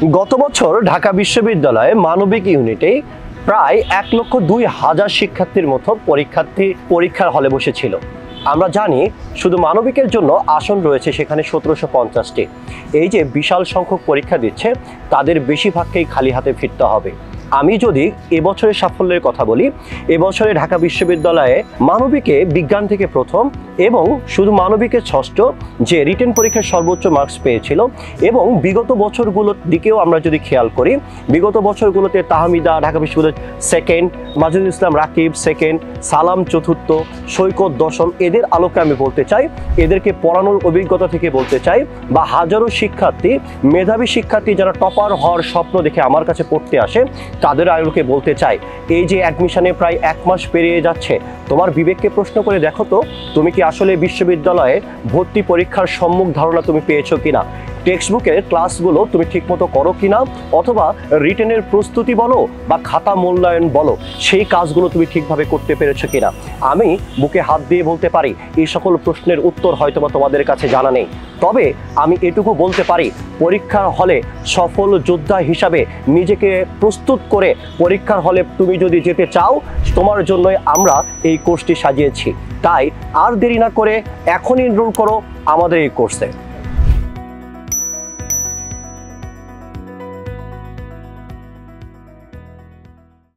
গত বছর ঢাকা বিশ্ববিদ্যালয়ে মানবিক ইউনিটে প্রায় 1,02,000 শিক্ষার্থীর মতো পরীক্ষার হলে বসেছিল। আমরা জানি শুধু মানবিকের জন্য আসন রয়েছে সেখানে 1750টি। এই যে বিশাল সংখ্যক পরীক্ষা দিচ্ছে তাদের বেশিরভাগকেই খালি হাতে ফিরতে হবে। আমি যদি এবছরের সাফল্যের কথা বলি, এবছরে ঢাকা বিশ্ববিদ্যালয়ে মানবিকে বিজ্ঞান থেকে প্রথম এবং শুধু মানবিকের ষষ্ঠ, যে রিটেন পরীক্ষায় সর্বোচ্চ মার্কস পেয়েছিল। এবং বিগত বছরগুলোর দিকেও আমরা যদি খেয়াল করি, বিগত বছরগুলোতে তাহমিদা ঢাকা বিশ্ববিদ্যালয় সেকেন্ড, মাজেদুল ইসলাম রাকিব সেকেন্ড, সালাম চতুর্থ, সৈকত দশম। এদের আলোকে আমি বলতে চাই, এদেরকে পড়ানোর অভিজ্ঞতা থেকে বলতে চাই, বা হাজারো শিক্ষার্থী, মেধাবী শিক্ষার্থী যারা টপার হওয়ার স্বপ্ন দেখে আমার কাছে পড়তে আসে, তাদের আলোকে বলতে চাই, এই যে অ্যাডমিশনে প্রায় 1 মাস পেরিয়ে যাচ্ছে, তোমার বিবেককে প্রশ্ন করে দেখো তো, তুমি কি আসলে বিশ্ববিদ্যালয়ে ভর্তি পরীক্ষার সম্মুখ ধারণা তুমি পেয়েছো কিনা? টেক্সট বুকের ক্লাসগুলো তুমি ঠিকমতো করো কিনা, অথবা রিটেনের প্রস্তুতি বলো বা খাতা মূল্যায়ন বলো, সেই কাজগুলো তুমি ঠিকভাবে করতে পেরেছো কিনা? আমি বুকে হাত দিয়ে বলতে পারি এই সকল প্রশ্নের উত্তর হয়তোবা তোমাদের কাছে জানা নেই। তবে আমি এটুকু বলতে পারি, পরীক্ষার হলে সফল যোদ্ধা হিসাবে নিজেকে প্রস্তুত করে পরীক্ষার হলে তুমি যদি যেতে চাও, তোমার জন্যই আমরা এই কোর্সটি সাজিয়েছি। তাই আর দেরি না করে এখনই এনরোল করো আমাদের এই কোর্সে।